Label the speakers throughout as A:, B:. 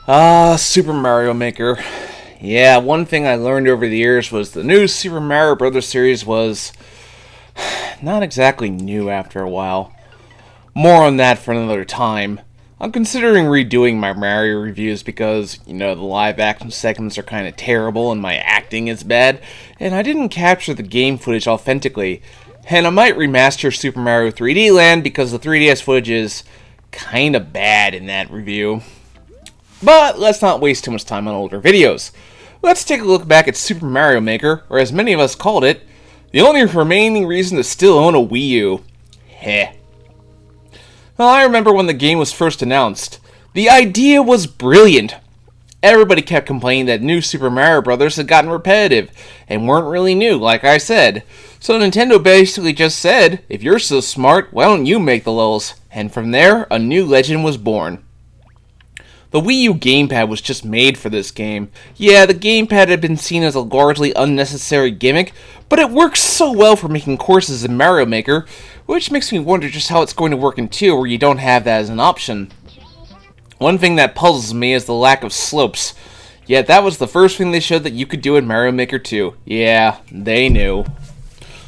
A: Super Mario Maker. Yeah, one thing I learned over the years was the new Super Mario Bros. Series was not exactly new after a while. More on that for another time. I'm considering redoing my Mario reviews because, the live action segments are kind of terrible and my acting is bad, and I didn't capture the game footage authentically. And I might remaster Super Mario 3D Land because the 3DS footage is kind of bad in that review. But let's not waste too much time on older videos. Let's take a look back at Super Mario Maker, or as many of us called it, the only remaining reason to still own a Wii U. Heh. Well, I remember when the game was first announced. The idea was brilliant. Everybody kept complaining that new Super Mario Bros. Had gotten repetitive, and weren't really new, like I said. So Nintendo basically just said, if you're so smart, why don't you make the levels? And from there, a new legend was born. The Wii U gamepad was just made for this game. Yeah, the gamepad had been seen as a largely unnecessary gimmick, but it works so well for making courses in Mario Maker, which makes me wonder just how it's going to work in 2 where you don't have that as an option. One thing that puzzles me is the lack of slopes. Yet that was the first thing they showed that you could do in Mario Maker 2. Yeah, they knew.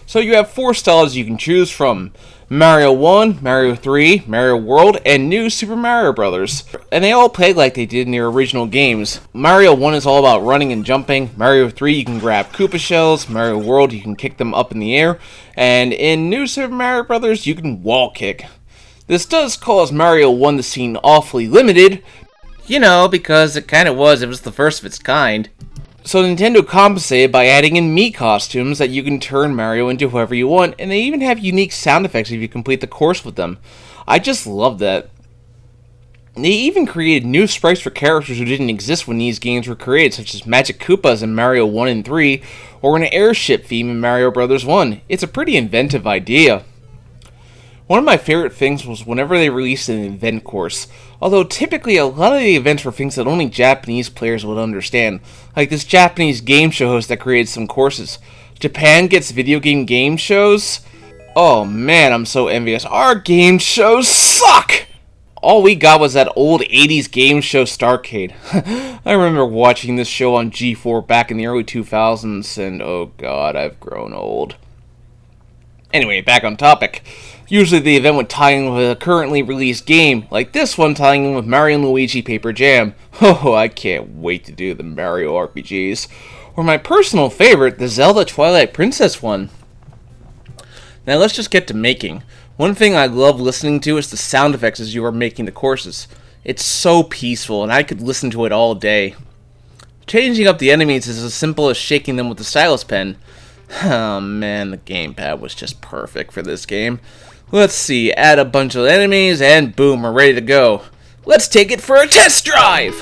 A: So you have 4 styles you can choose from. Mario 1, Mario 3, Mario World, and New Super Mario Bros. And they all play like they did in their original games. Mario 1 is all about running and jumping. Mario 3 you can grab Koopa shells. Mario World you can kick them up in the air. And in New Super Mario Bros. You can wall kick. This does cause Mario 1 to seem awfully limited. Because it kind of was. It was the first of its kind. So Nintendo compensated by adding in Mii costumes that you can turn Mario into whoever you want, and they even have unique sound effects if you complete the course with them. I just love that. They even created new sprites for characters who didn't exist when these games were created, such as Magic Koopas in Mario 1 and 3, or an airship theme in Mario Bros. 1. It's a pretty inventive idea. One of my favorite things was whenever they released an event course, although typically a lot of the events were things that only Japanese players would understand, like this Japanese game show host that created some courses. Japan gets video game shows? Oh man, I'm so envious. Our game shows suck! All we got was that old 80s game show Starcade. I remember watching this show on G4 back in the early 2000s, and oh god, I've grown old. Anyway, back on topic. Usually the event would tie in with a currently released game, like this one tying in with Mario & Luigi Paper Jam. Oh, I can't wait to do the Mario RPGs. Or my personal favorite, the Zelda Twilight Princess one. Now let's just get to making. One thing I love listening to is the sound effects as you are making the courses. It's so peaceful, and I could listen to it all day. Changing up the enemies is as simple as shaking them with the stylus pen. Oh man, the gamepad was just perfect for this game. Let's see, add a bunch of enemies, and boom, we're ready to go. Let's take it for a test drive!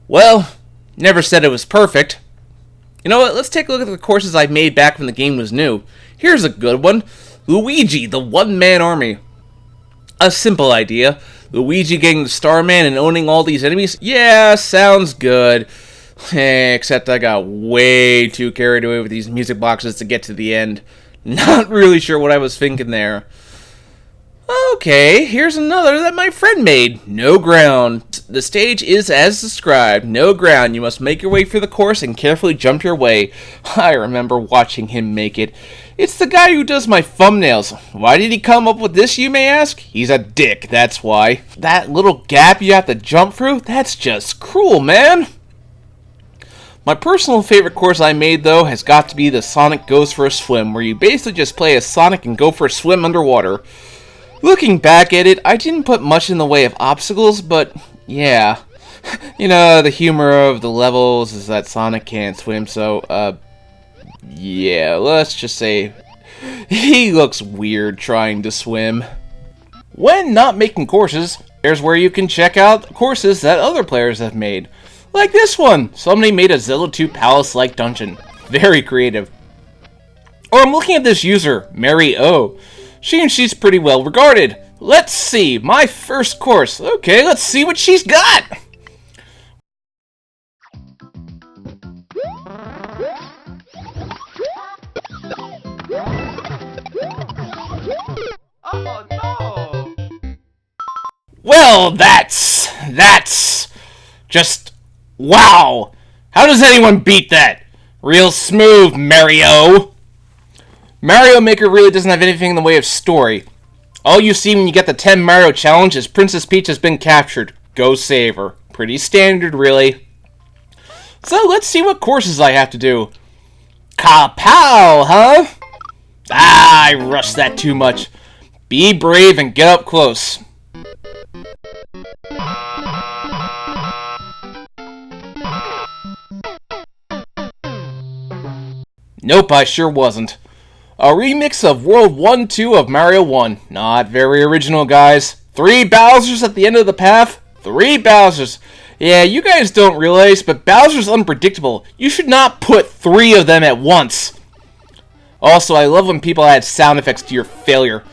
A: Well, never said it was perfect. You know what, let's take a look at the courses I made back when the game was new. Here's a good one. Luigi, the one-man army. A simple idea. Luigi getting the Starman and owning all these enemies? Yeah, sounds good. Except I got way too carried away with these music boxes to get to the end. Not really sure what I was thinking there. Okay, here's another that my friend made. No ground. The stage is as described. No ground. You must make your way through the course and carefully jump your way. I remember watching him make it. It's the guy who does my thumbnails. Why did he come up with this, you may ask? He's a dick, that's why. That little gap you have to jump through? That's just cruel, man. My personal favorite course I made, though, has got to be the Sonic Goes for a Swim, where you basically just play as Sonic and go for a swim underwater. Looking back at it, I didn't put much in the way of obstacles, but yeah. The humor of the levels is that Sonic can't swim, so, yeah, let's just say he looks weird trying to swim. When not making courses, here's where you can check out courses that other players have made. Like this one! Somebody made a Zelda 2 Palace-like dungeon. Very creative. Or I'm looking at this user, Mary O. She's pretty well regarded. Let's see, my first course. Okay, let's see what she's got.
B: Oh no!
A: Well, that's just wow. How does anyone beat that? Real smooth, Mario. Mario Maker really doesn't have anything in the way of story. All you see when you get the 10 Mario challenge is Princess Peach has been captured. Go save her. Pretty standard, really. So let's see what courses I have to do. Kapow, huh? Ah, I rushed that too much. Be brave and get up close. Nope, I sure wasn't. A remix of World 1-2 of Mario 1. Not very original, guys. 3 Bowsers at the end of the path. 3 Bowsers. Yeah, you guys don't realize, but Bowser's unpredictable. You should not put 3 of them at once. Also, I love when people add sound effects to your failure.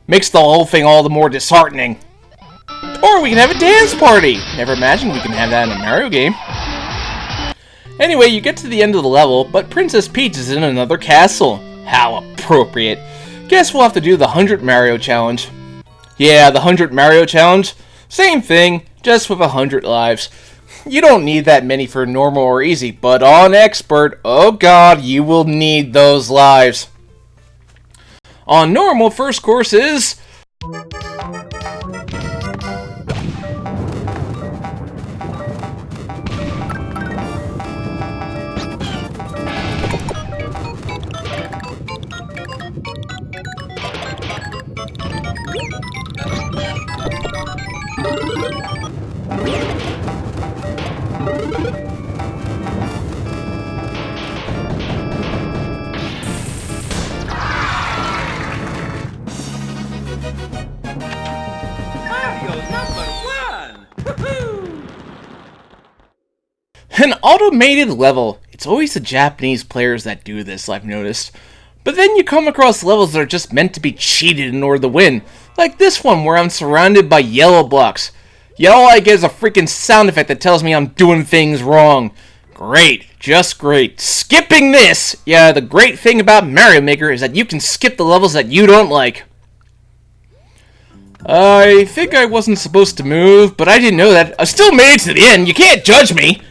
A: Makes the whole thing all the more disheartening. Or we can have a dance party. Never imagined we can have that in a Mario game. Anyway, you get to the end of the level, but Princess Peach is in another castle. How appropriate. Guess we'll have to do the 100 Mario Challenge. Yeah, the 100 Mario Challenge. Same thing, just with 100 lives. You don't need that many for normal or easy, but on expert, oh god, you will need those lives. On normal, first course is... An automated level. It's always the Japanese players that do this, I've noticed. But then you come across levels that are just meant to be cheated in order to win. Like this one where I'm surrounded by yellow blocks. Yet all I get is a freaking sound effect that tells me I'm doing things wrong. Great. Just great. Skipping this! Yeah, the great thing about Mario Maker is that you can skip the levels that you don't like. I think I wasn't supposed to move, but I didn't know that. I still made it to the end. You can't judge me.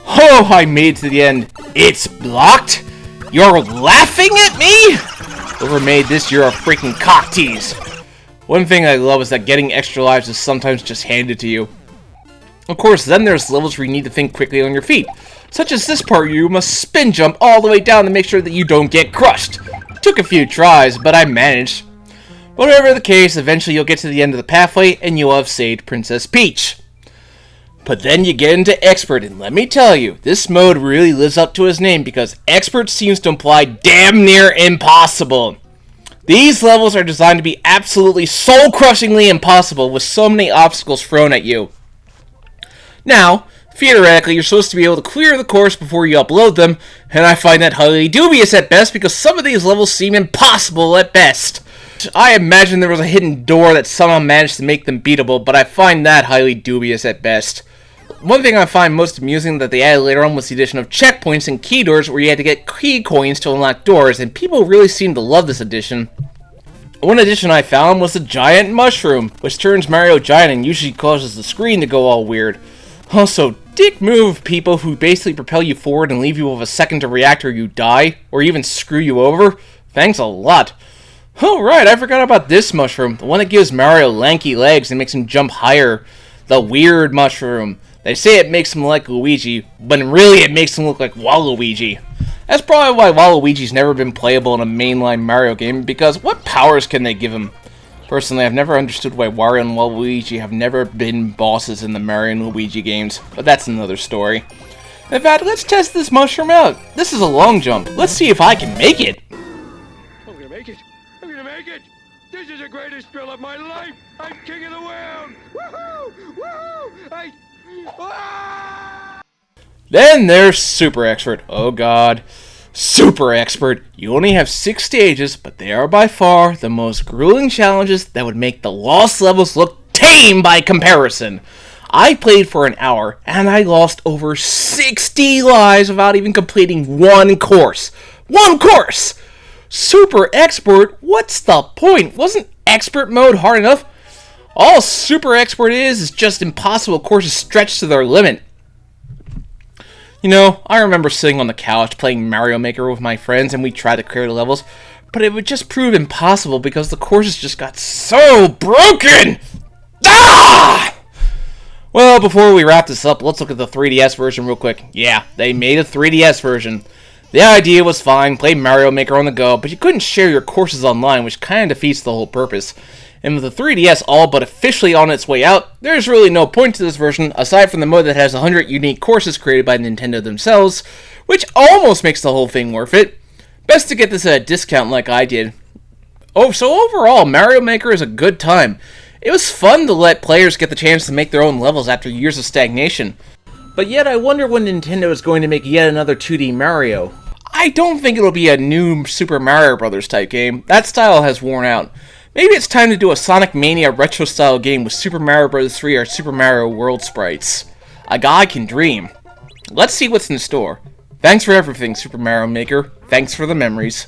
A: Oh, I made it to the end. It's blocked? You're laughing at me? Whoever made this, you're a freaking cock tease. One thing I love is that getting extra lives is sometimes just handed to you. Of course, then there's levels where you need to think quickly on your feet. Such as this part where you must spin jump all the way down to make sure that you don't get crushed. Took a few tries, but I managed. Whatever the case, eventually you'll get to the end of the pathway and you'll have saved Princess Peach. But then you get into Expert, and let me tell you, this mode really lives up to his name because Expert seems to imply damn near impossible. These levels are designed to be absolutely soul-crushingly impossible with so many obstacles thrown at you. Now, theoretically, you're supposed to be able to clear the course before you upload them, and I find that highly dubious at best because some of these levels seem impossible at best. I imagine there was a hidden door that somehow managed to make them beatable, but I find that highly dubious at best. One thing I find most amusing that they added later on was the addition of checkpoints and key doors where you had to get key coins to unlock doors, and people really seem to love this addition. One addition I found was the giant mushroom, which turns Mario giant and usually causes the screen to go all weird. Also, dick move people who basically propel you forward and leave you with a second to react or you die, or even screw you over. Thanks a lot. Oh right, I forgot about this mushroom, the one that gives Mario lanky legs and makes him jump higher. The weird mushroom. They say it makes him like Luigi, but really it makes him look like Waluigi. That's probably why Waluigi's never been playable in a mainline Mario game, because what powers can they give him? Personally, I've never understood why Wario and Waluigi have never been bosses in the Mario and Luigi games, but that's another story. In fact, let's test this mushroom out. This is a long jump. Let's see if I can make it.
B: I'm gonna make it. I'm gonna make it. This is the greatest thrill of my life. I'm king of the world. Woohoo! Woohoo! Ah!
A: Then there's Super Expert. Oh god. Super Expert, you only have 6 stages, but they are by far the most grueling challenges that would make the lost levels look tame by comparison. I played for an hour, and I lost over 60 lives without even completing one course. One course! Super Expert? What's the point? Wasn't Expert mode hard enough? All Super Expert is just impossible courses stretched to their limit. You know, I remember sitting on the couch playing Mario Maker with my friends and we tried to clear the levels, but it would just prove impossible because the courses just got so broken! Ah! Well, before we wrap this up, let's look at the 3DS version real quick. Yeah, they made a 3DS version. The idea was fine, play Mario Maker on the go, but you couldn't share your courses online, which kind of defeats the whole purpose. And with the 3DS all but officially on its way out, there's really no point to this version, aside from the mode that has 100 unique courses created by Nintendo themselves, which almost makes the whole thing worth it. Best to get this at a discount like I did. So overall, Mario Maker is a good time. It was fun to let players get the chance to make their own levels after years of stagnation. But yet I wonder when Nintendo is going to make yet another 2D Mario. I don't think it'll be a new Super Mario Bros. Type game. That style has worn out. Maybe it's time to do a Sonic Mania retro-style game with Super Mario Bros. 3 or Super Mario World sprites. A guy can dream. Let's see what's in store. Thanks for everything, Super Mario Maker. Thanks for the memories.